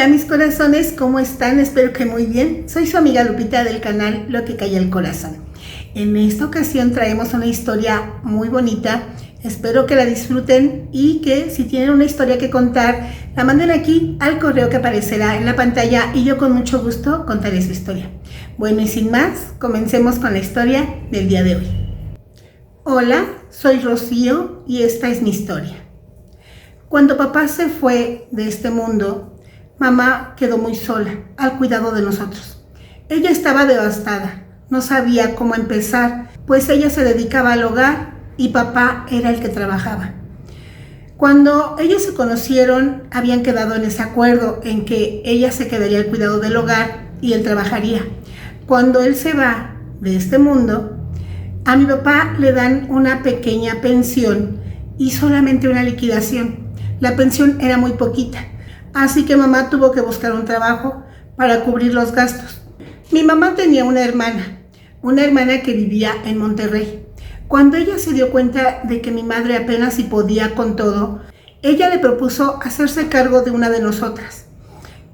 Hola mis corazones, ¿cómo están? Espero que muy bien. Soy su amiga Lupita del canal Lo que calla el corazón. En esta ocasión traemos una historia muy bonita. Espero que la disfruten y que si tienen una historia que contar, la manden aquí al correo que aparecerá en la pantalla y yo con mucho gusto contaré su historia. Bueno, y sin más, comencemos con la historia del día de hoy. Hola, soy Rocío y esta es mi historia. Cuando papá se fue de este mundo, mamá quedó muy sola, al cuidado de nosotros. Ella estaba devastada, no sabía cómo empezar, pues ella se dedicaba al hogar y papá era el que trabajaba. Cuando ellos se conocieron, habían quedado en ese acuerdo en que ella se quedaría al cuidado del hogar y él trabajaría. Cuando él se va de este mundo, a mi papá le dan una pequeña pensión y solamente una liquidación. La pensión era muy poquita. Así que mamá tuvo que buscar un trabajo para cubrir los gastos. Mi mamá tenía una hermana que vivía en Monterrey. Cuando ella se dio cuenta de que mi madre apenas si podía con todo, ella le propuso hacerse cargo de una de nosotras.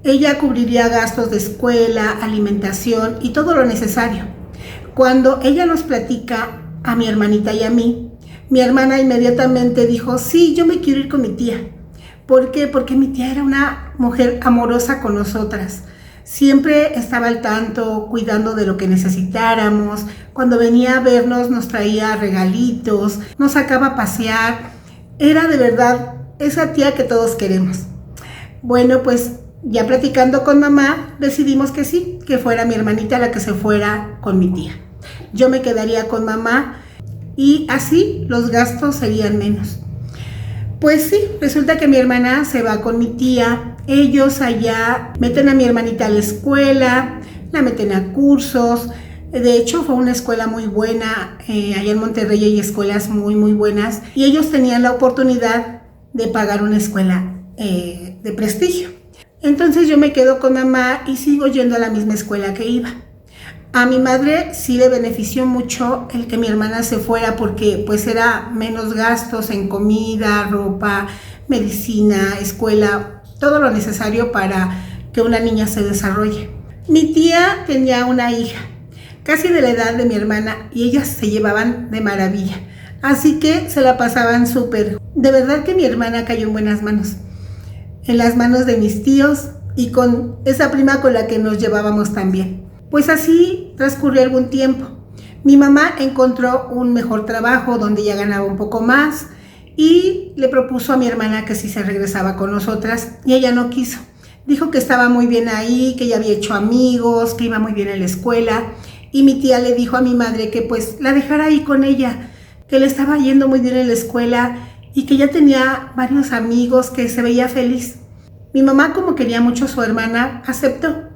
Ella cubriría gastos de escuela, alimentación y todo lo necesario. Cuando ella nos platica a mi hermanita y a mí, mi hermana inmediatamente dijo, sí, yo me quiero ir con mi tía. ¿Por qué? Porque mi tía era una mujer amorosa con nosotras. Siempre estaba al tanto, cuidando de lo que necesitáramos. Cuando venía a vernos nos traía regalitos, nos sacaba a pasear. Era de verdad esa tía que todos queremos. Bueno, pues ya platicando con mamá, decidimos que sí, que fuera mi hermanita la que se fuera con mi tía. Yo me quedaría con mamá y así los gastos serían menos. Pues sí, resulta que mi hermana se va con mi tía. Ellos allá meten a mi hermanita a la escuela, la meten a cursos. De hecho, fue una escuela muy buena. Allá en Monterrey hay escuelas muy, muy buenas. Y ellos tenían la oportunidad de pagar una escuela de prestigio. Entonces yo me quedo con mamá y sigo yendo a la misma escuela que iba. A mi madre sí le benefició mucho el que mi hermana se fuera porque pues era menos gastos en comida, ropa, medicina, escuela, todo lo necesario para que una niña se desarrolle. Mi tía tenía una hija, casi de la edad de mi hermana, y ellas se llevaban de maravilla, así que se la pasaban súper. De verdad que mi hermana cayó en buenas manos, en las manos de mis tíos y con esa prima con la que nos llevábamos también. Pues así transcurrió algún tiempo. Mi mamá encontró un mejor trabajo donde ella ganaba un poco más y le propuso a mi hermana que si se regresaba con nosotras y ella no quiso. Dijo que estaba muy bien ahí, que ya había hecho amigos, que iba muy bien en la escuela y mi tía le dijo a mi madre que pues la dejara ahí con ella, que le estaba yendo muy bien en la escuela y que ya tenía varios amigos, que se veía feliz. Mi mamá, como quería mucho a su hermana, aceptó.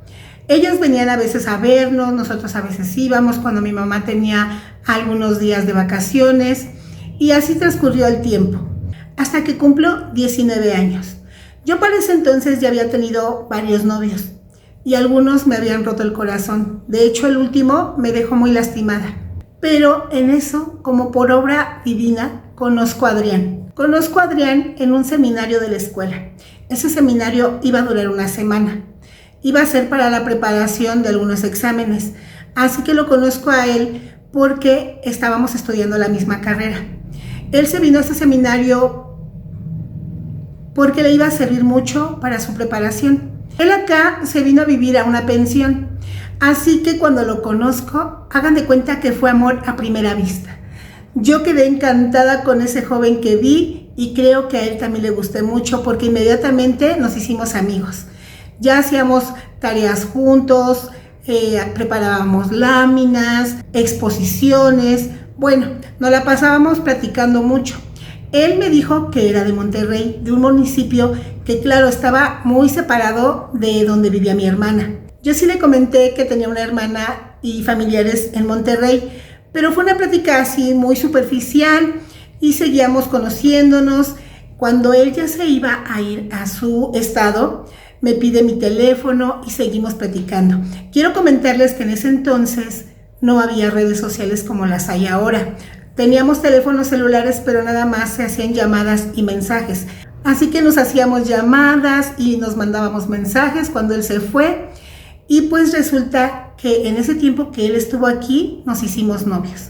Ellos venían a veces a vernos, nosotros a veces íbamos cuando mi mamá tenía algunos días de vacaciones y así transcurrió el tiempo, hasta que cumplo 19 años. Yo para ese entonces ya había tenido varios novios y algunos me habían roto el corazón. De hecho, el último me dejó muy lastimada. Pero en eso, como por obra divina, conozco a Adrián. Conozco a Adrián en un seminario de la escuela. Ese seminario iba a durar una semana. Iba a ser para la preparación de algunos exámenes, así que lo conozco a él porque estábamos estudiando la misma carrera. Él se vino a este seminario porque le iba a servir mucho para su preparación. Él acá se vino a vivir a una pensión, así que cuando lo conozco, hagan de cuenta que fue amor a primera vista. Yo quedé encantada con ese joven que vi y creo que a él también le gusté mucho porque inmediatamente nos hicimos amigos. Ya hacíamos tareas juntos, preparábamos láminas, exposiciones. Bueno, nos la pasábamos platicando mucho. Él me dijo que era de Monterrey, de un municipio que claro, estaba muy separado de donde vivía mi hermana. Yo sí le comenté que tenía una hermana y familiares en Monterrey, pero fue una plática así muy superficial y seguíamos conociéndonos. Cuando él ya se iba a ir a su estado, me pide mi teléfono y seguimos platicando. Quiero comentarles que en ese entonces no había redes sociales como las hay ahora. Teníamos teléfonos celulares, pero nada más se hacían llamadas y mensajes. Así que nos hacíamos llamadas y nos mandábamos mensajes cuando él se fue. Y pues resulta que en ese tiempo que él estuvo aquí, nos hicimos novios.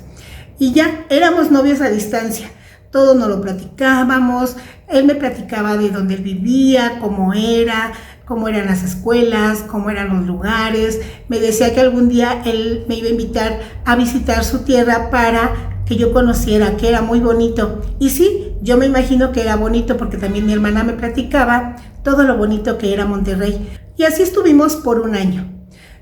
Y ya éramos novios a distancia. Todo nos lo platicábamos. Él me platicaba de dónde él vivía, cómo eran las escuelas, cómo eran los lugares. Me decía que algún día él me iba a invitar a visitar su tierra para que yo conociera, que era muy bonito. Y sí, yo me imagino que era bonito porque también mi hermana me platicaba todo lo bonito que era Monterrey. Y así estuvimos por un año.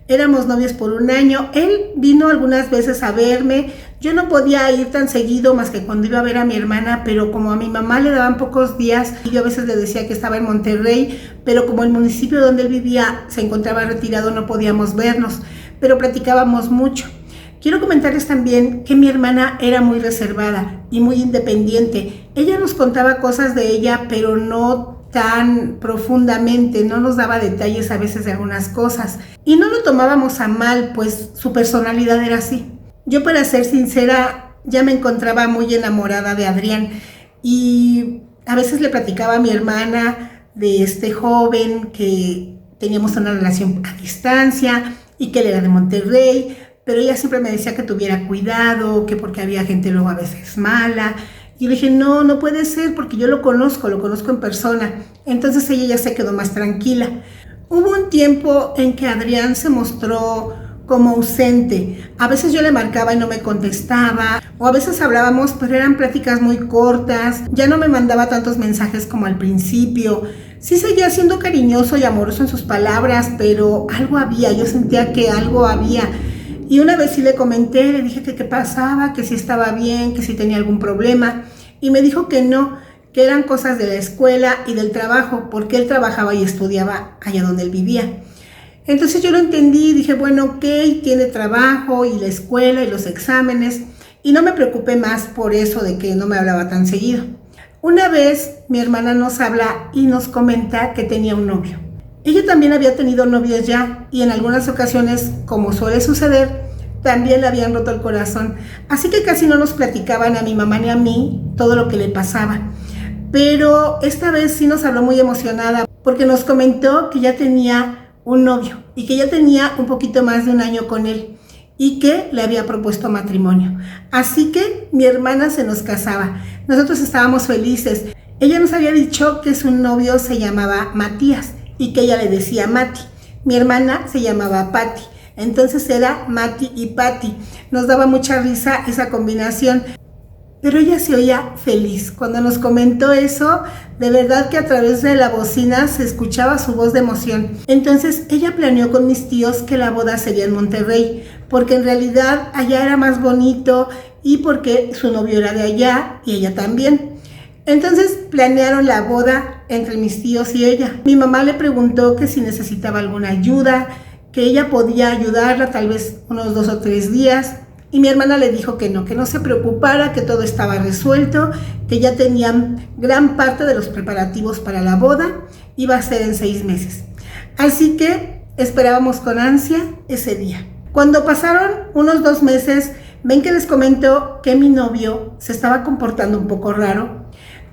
Éramos novios por un año. Él vino algunas veces a verme. Yo no podía ir tan seguido más que cuando iba a ver a mi hermana, pero como a mi mamá le daban pocos días, yo a veces le decía que estaba en Monterrey, pero como el municipio donde él vivía se encontraba retirado, no podíamos vernos, pero platicábamos mucho. Quiero comentarles también que mi hermana era muy reservada y muy independiente. Ella nos contaba cosas de ella, pero no tan profundamente, no nos daba detalles a veces de algunas cosas. Y no lo tomábamos a mal, pues su personalidad era así. Yo, para ser sincera, ya me encontraba muy enamorada de Adrián y a veces le platicaba a mi hermana de este joven que teníamos una relación a distancia y que él era de Monterrey, pero ella siempre me decía que tuviera cuidado, que porque había gente luego a veces mala. Y le dije, no puede ser porque yo lo conozco en persona. Entonces ella ya se quedó más tranquila. Hubo un tiempo en que Adrián se mostró como ausente. A veces yo le marcaba y no me contestaba, o a veces hablábamos, pero eran pláticas muy cortas. Ya no me mandaba tantos mensajes como al principio. Sí seguía siendo cariñoso y amoroso en sus palabras, pero algo había, yo sentía que algo había. Y una vez sí le comenté, le dije que qué pasaba, que si estaba bien, que si tenía algún problema. Y me dijo que no, que eran cosas de la escuela y del trabajo, porque él trabajaba y estudiaba allá donde él vivía. Entonces yo lo entendí y dije, bueno, ok, tiene trabajo y la escuela y los exámenes. Y no me preocupé más por eso de que no me hablaba tan seguido. Una vez mi hermana nos habla y nos comenta que tenía un novio. Ella también había tenido novios ya y en algunas ocasiones, como suele suceder, también le habían roto el corazón. Así que casi no nos platicaban a mi mamá ni a mí todo lo que le pasaba. Pero esta vez sí nos habló muy emocionada porque nos comentó que ya tenía un novio y que ya tenía un poquito más de un año con él y que le había propuesto matrimonio. Así que mi hermana se nos casaba. Nosotros estábamos felices. Ella nos había dicho que su novio se llamaba Matías y que ella le decía Mati. Mi hermana se llamaba Pati, entonces era Mati y Pati. Nos daba mucha risa esa combinación, pero ella se oía feliz. Cuando nos comentó eso, de verdad que a través de la bocina se escuchaba su voz de emoción. Entonces ella planeó con mis tíos que la boda sería en Monterrey, porque en realidad allá era más bonito y porque su novio era de allá y ella también. Entonces planearon la boda entre mis tíos y ella. Mi mamá le preguntó que si necesitaba alguna ayuda, que ella podía ayudarla tal vez unos 2 o 3 días. Y mi hermana le dijo que no se preocupara, que todo estaba resuelto, que ya tenían gran parte de los preparativos para la boda. Iba a ser en 6 meses. Así que esperábamos con ansia ese día. Cuando pasaron unos 2 meses, ven que les comento que mi novio se estaba comportando un poco raro.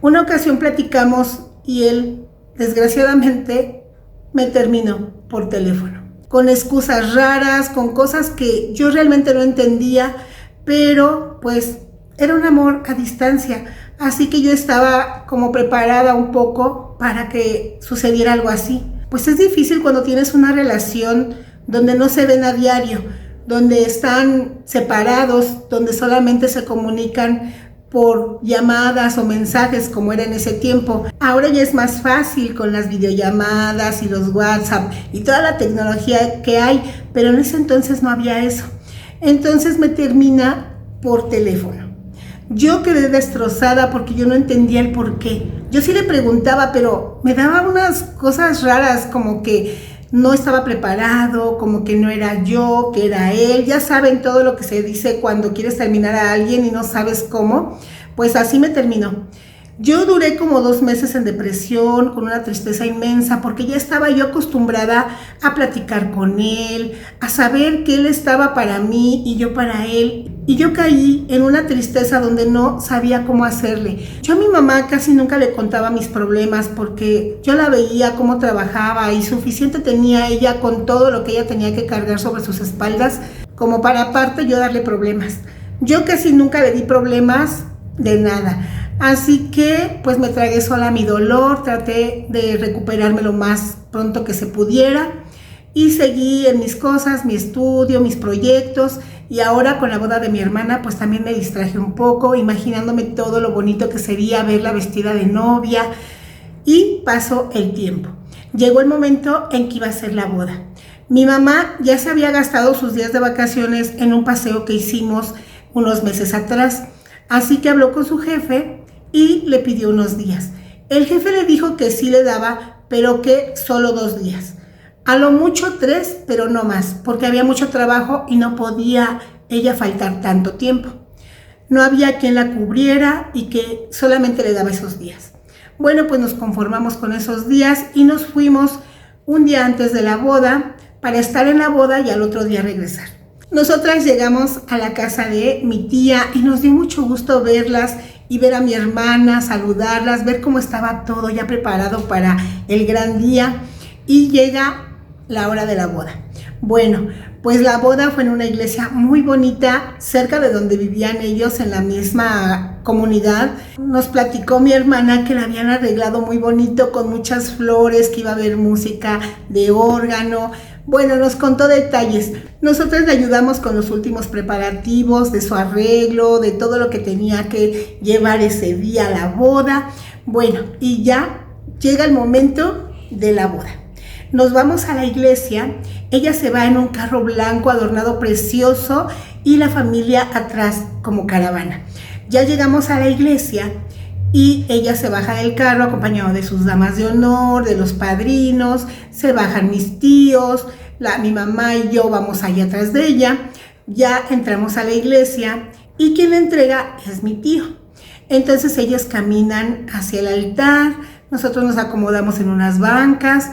Una ocasión platicamos y él, desgraciadamente, me terminó por teléfono, con excusas raras, con cosas que yo realmente no entendía, pero pues era un amor a distancia, así que yo estaba como preparada un poco para que sucediera algo así. Pues es difícil cuando tienes una relación donde no se ven a diario, donde están separados, donde solamente se comunican por llamadas o mensajes como era en ese tiempo. Ahora ya es más fácil con las videollamadas y los WhatsApp y toda la tecnología que hay, pero en ese entonces no había eso. Entonces me termina por teléfono. Yo quedé destrozada porque yo no entendía el por qué. Yo sí le preguntaba, pero me daba unas cosas raras, como que no estaba preparado, como que no era yo, que era él. Ya saben todo lo que se dice cuando quieres terminar a alguien y no sabes cómo. Pues así me terminó. Yo duré como 2 meses en depresión, con una tristeza inmensa, porque ya estaba yo acostumbrada a platicar con él, a saber que él estaba para mí y yo para él. y yo caí en una tristeza donde no sabía cómo hacerle. Yo a mi mamá casi nunca le contaba mis problemas porque yo la veía cómo trabajaba y suficiente tenía ella con todo lo que ella tenía que cargar sobre sus espaldas como para aparte yo darle problemas. Yo casi nunca le di problemas de nada. Así que pues me tragué sola mi dolor, traté de recuperarme lo más pronto que se pudiera y seguí en mis cosas, mi estudio, mis proyectos, y ahora con la boda de mi hermana pues también me distraje un poco, imaginándome todo lo bonito que sería verla vestida de novia, y pasó el tiempo. Llegó el momento en que iba a ser la boda. Mi mamá ya se había gastado sus días de vacaciones en un paseo que hicimos unos meses atrás, así que habló con su jefe y le pidió unos días. El jefe le dijo que sí le daba, pero que solo 2 días. A lo mucho 3, pero no más, porque había mucho trabajo y no podía ella faltar tanto tiempo. No había quien la cubriera y que solamente le daba esos días. Bueno, pues nos conformamos con esos días y nos fuimos un día antes de la boda para estar en la boda y al otro día regresar. Nosotras llegamos a la casa de mi tía y nos dio mucho gusto verlas y ver a mi hermana, saludarlas, ver cómo estaba todo ya preparado para el gran día, y llega la hora de la boda. Bueno, pues la boda fue en una iglesia muy bonita, cerca de donde vivían ellos, en la misma comunidad. Nos platicó mi hermana que la habían arreglado muy bonito, con muchas flores, que iba a haber música de órgano. Bueno, nos contó detalles. Nosotros le ayudamos con los últimos preparativos de su arreglo, de todo lo que tenía que llevar ese día a la boda. Bueno, y ya llega el momento de la boda. Nos vamos a la iglesia, ella se va en un carro blanco adornado precioso y la familia atrás como caravana. Ya llegamos a la iglesia y ella se baja del carro acompañado de sus damas de honor, de los padrinos, se bajan mis tíos, mi mamá y yo vamos allá atrás de ella. Ya entramos a la iglesia y quien la entrega es mi tío. Entonces ellas caminan hacia el altar, nosotros nos acomodamos en unas bancas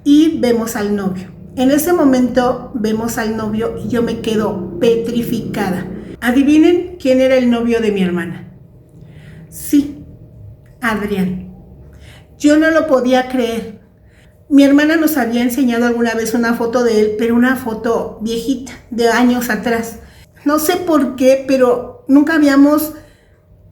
y vemos al novio. En ese momento vemos al novio y yo me quedo petrificada. Adivinen quién era el novio de mi hermana. Sí, Adrián. Yo no lo podía creer. Mi hermana nos había enseñado alguna vez una foto de él, pero una foto viejita, de años atrás. No sé por qué, pero nunca habíamos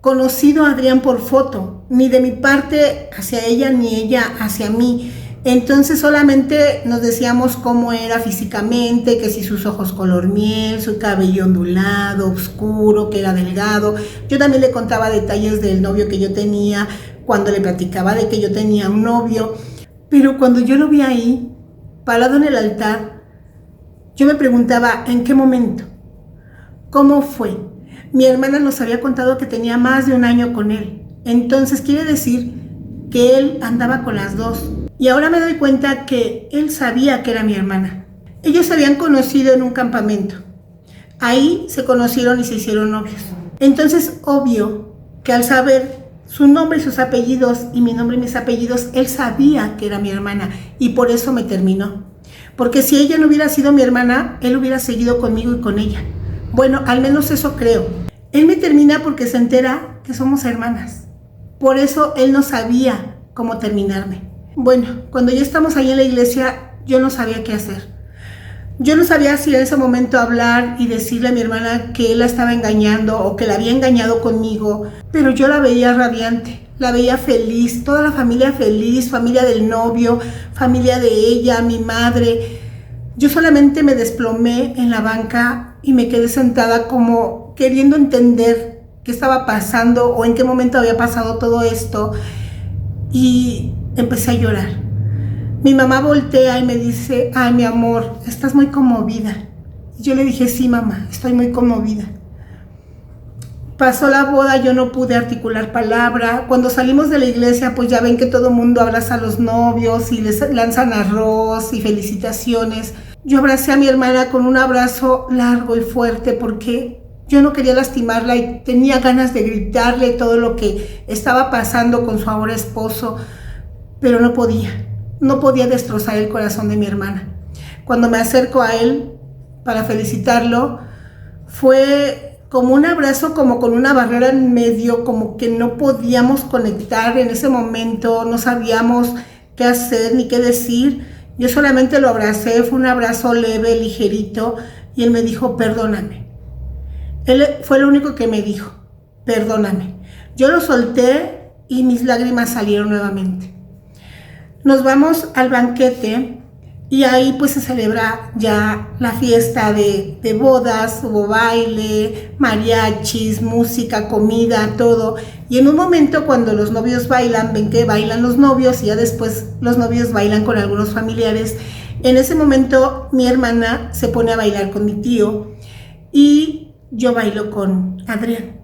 conocido a Adrián por foto, ni de mi parte hacia ella, ni ella hacia mí. Entonces solamente nos decíamos cómo era físicamente, que si sus ojos color miel, su cabello ondulado, oscuro, que era delgado. Yo también le contaba detalles del novio que yo tenía, cuando le platicaba de que yo tenía un novio. Pero cuando yo lo vi ahí, parado en el altar, yo me preguntaba, ¿en qué momento? ¿Cómo fue? Mi hermana nos había contado que tenía más de 1 año con él. Entonces quiere decir que él andaba con las dos. Y ahora me doy cuenta que él sabía que era mi hermana. Ellos se habían conocido en un campamento. Ahí se conocieron y se hicieron novios. Entonces, obvio que al saber su nombre y sus apellidos, y mi nombre y mis apellidos, él sabía que era mi hermana y por eso me terminó. Porque si ella no hubiera sido mi hermana, él hubiera seguido conmigo y con ella. Bueno, al menos eso creo. Él me termina porque se entera que somos hermanas. Por eso él no sabía cómo terminarme. Bueno, cuando ya estamos ahí en la iglesia, yo no sabía qué hacer. Yo no sabía si en ese momento hablar y decirle a mi hermana que él la estaba engañando o que la había engañado conmigo, pero yo la veía radiante, la veía feliz, toda la familia feliz, familia del novio, familia de ella, mi madre. Yo solamente me desplomé en la banca y me quedé sentada como queriendo entender qué estaba pasando o en qué momento había pasado todo esto, y empecé a llorar. Mi mamá voltea y me dice, ay, mi amor, estás muy conmovida. Y yo le dije, sí, mamá, estoy muy conmovida. Pasó la boda, yo no pude articular palabra. Cuando salimos de la iglesia, pues ya ven que todo el mundo abraza a los novios y les lanzan arroz y felicitaciones. Yo abracé a mi hermana con un abrazo largo y fuerte porque yo no quería lastimarla y tenía ganas de gritarle todo lo que estaba pasando con su ahora esposo, pero no podía destrozar el corazón de mi hermana. Cuando me acerco a él para felicitarlo, fue como un abrazo, como con una barrera en medio, como que no podíamos conectar en ese momento, no sabíamos qué hacer ni qué decir. Yo solamente lo abracé, fue un abrazo leve, ligerito, y él me dijo, perdóname. Él fue lo único que me dijo, perdóname. Yo lo solté y mis lágrimas salieron nuevamente. Nos vamos al banquete y ahí pues se celebra ya la fiesta de bodas, hubo baile, mariachis, música, comida, todo. Y en un momento cuando los novios bailan, ven que bailan los novios y ya después los novios bailan con algunos familiares. En ese momento mi hermana se pone a bailar con mi tío y yo bailo con Adrián.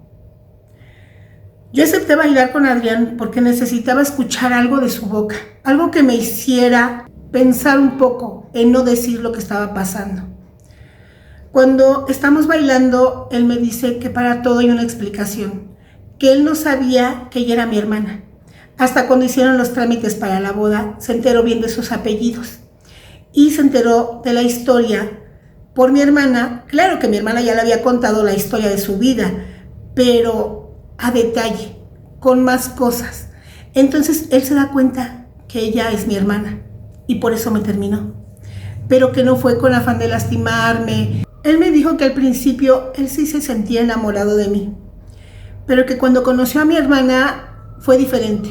Yo acepté bailar con Adrián porque necesitaba escuchar algo de su boca, algo que me hiciera pensar un poco en no decir lo que estaba pasando. Cuando estamos bailando, él me dice que para todo hay una explicación, que él no sabía que ella era mi hermana. Hasta cuando hicieron los trámites para la boda, se enteró bien de sus apellidos y se enteró de la historia por mi hermana. Claro que mi hermana ya le había contado la historia de su vida, pero a detalle, con más cosas. Entonces él se da cuenta que ella es mi hermana y por eso me terminó, pero que no fue con afán de lastimarme. Él me dijo que al principio él sí se sentía enamorado de mí, pero que cuando conoció a mi hermana fue diferente,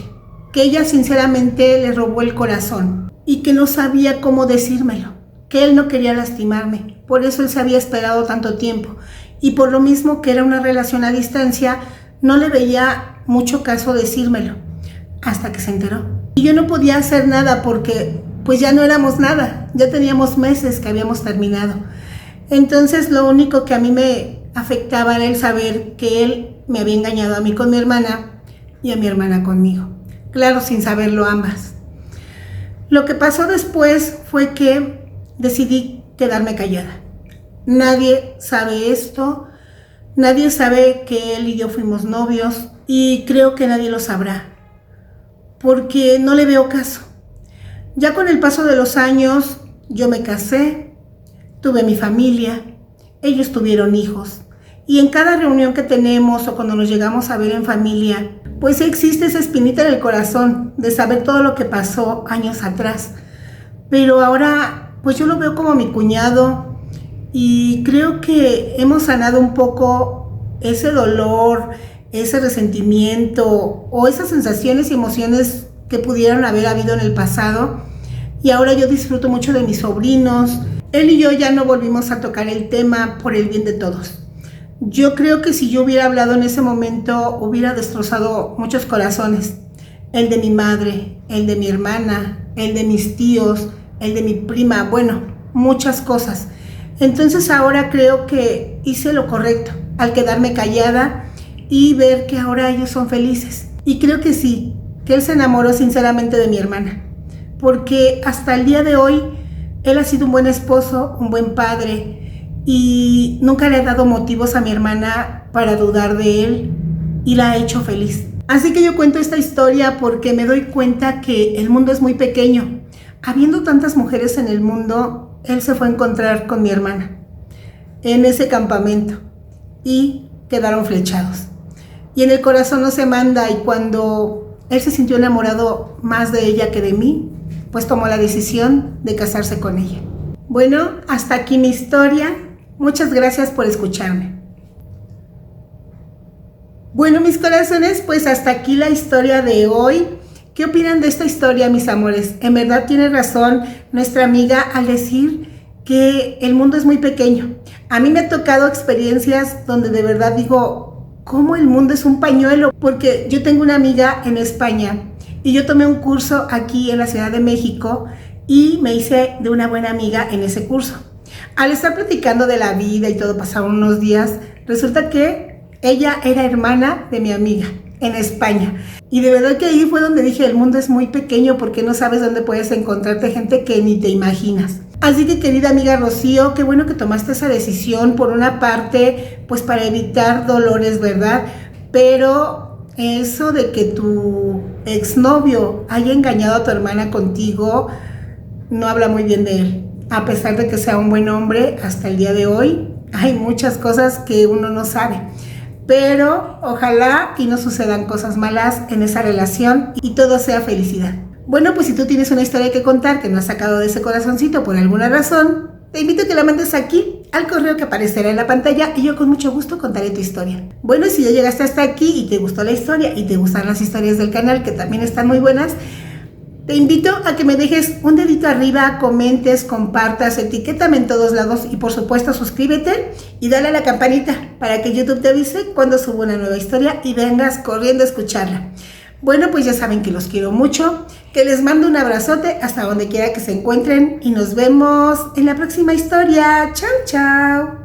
que ella sinceramente le robó el corazón y que no sabía cómo decírmelo, que él no quería lastimarme, por eso él se había esperado tanto tiempo y por lo mismo que era una relación a distancia, no le veía mucho caso decírmelo, hasta que se enteró. Y yo no podía hacer nada porque pues ya no éramos nada, ya teníamos meses que habíamos terminado. Entonces lo único que a mí me afectaba era el saber que él me había engañado a mí con mi hermana y a mi hermana conmigo. Claro, sin saberlo ambas. Lo que pasó después fue que decidí quedarme callada. Nadie sabe esto, nadie sabe que él y yo fuimos novios y creo que nadie lo sabrá, porque no le veo caso. Ya con el paso de los años, yo me casé, tuve mi familia, ellos tuvieron hijos. Y en cada reunión que tenemos o cuando nos llegamos a ver en familia, pues existe esa espinita en el corazón de saber todo lo que pasó años atrás. Pero ahora, pues yo lo veo como mi cuñado y creo que hemos sanado un poco ese dolor, ese resentimiento o esas sensaciones y emociones que pudieron haber habido en el pasado, y ahora yo disfruto mucho de mis sobrinos. Él y yo ya no volvimos a tocar el tema por el bien de todos. Yo creo que si yo hubiera hablado en ese momento hubiera destrozado muchos corazones, el de mi madre, el de mi hermana, el de mis tíos, el de mi prima, bueno, muchas cosas. Entonces ahora creo que hice lo correcto al quedarme callada y ver que ahora ellos son felices. Y creo que sí, que él se enamoró sinceramente de mi hermana, porque hasta el día de hoy él ha sido un buen esposo, un buen padre y nunca le ha dado motivos a mi hermana para dudar de él y la ha hecho feliz. Así que yo cuento esta historia porque me doy cuenta que el mundo es muy pequeño. Habiendo tantas mujeres en el mundo, él se fue a encontrar con mi hermana en ese campamento y quedaron flechados. Y en el corazón no se manda, y cuando él se sintió enamorado más de ella que de mí, pues tomó la decisión de casarse con ella. Bueno, hasta aquí mi historia. Muchas gracias por escucharme. Bueno, mis corazones, pues hasta aquí la historia de hoy. ¿Qué opinan de esta historia, mis amores? En verdad tiene razón nuestra amiga al decir que el mundo es muy pequeño. A mí me ha tocado experiencias donde de verdad digo, ¿cómo el mundo es un pañuelo? Porque yo tengo una amiga en España y yo tomé un curso aquí en la Ciudad de México y me hice de una buena amiga en ese curso. Al estar platicando de la vida y todo, pasaron unos días, resulta que ella era hermana de mi amiga en España. Y de verdad que ahí fue donde dije, el mundo es muy pequeño porque no sabes dónde puedes encontrarte gente que ni te imaginas. Así que, querida amiga Rocío, qué bueno que tomaste esa decisión, por una parte, pues para evitar dolores, ¿verdad? Pero eso de que tu exnovio haya engañado a tu hermana contigo, no habla muy bien de él. A pesar de que sea un buen hombre, hasta el día de hoy, hay muchas cosas que uno no sabe. Pero ojalá y no sucedan cosas malas en esa relación y todo sea felicidad. Bueno, pues si tú tienes una historia que contar que no has sacado de ese corazoncito por alguna razón, te invito a que la mandes aquí al correo que aparecerá en la pantalla y yo con mucho gusto contaré tu historia. Bueno, y si ya llegaste hasta aquí y te gustó la historia y te gustan las historias del canal, que también están muy buenas, te invito a que me dejes un dedito arriba, comentes, compartas, etiquétame en todos lados y por supuesto suscríbete y dale a la campanita para que YouTube te avise cuando subo una nueva historia y vengas corriendo a escucharla. Bueno, pues ya saben que los quiero mucho, que les mando un abrazote hasta donde quiera que se encuentren y nos vemos en la próxima historia. Chao, chao.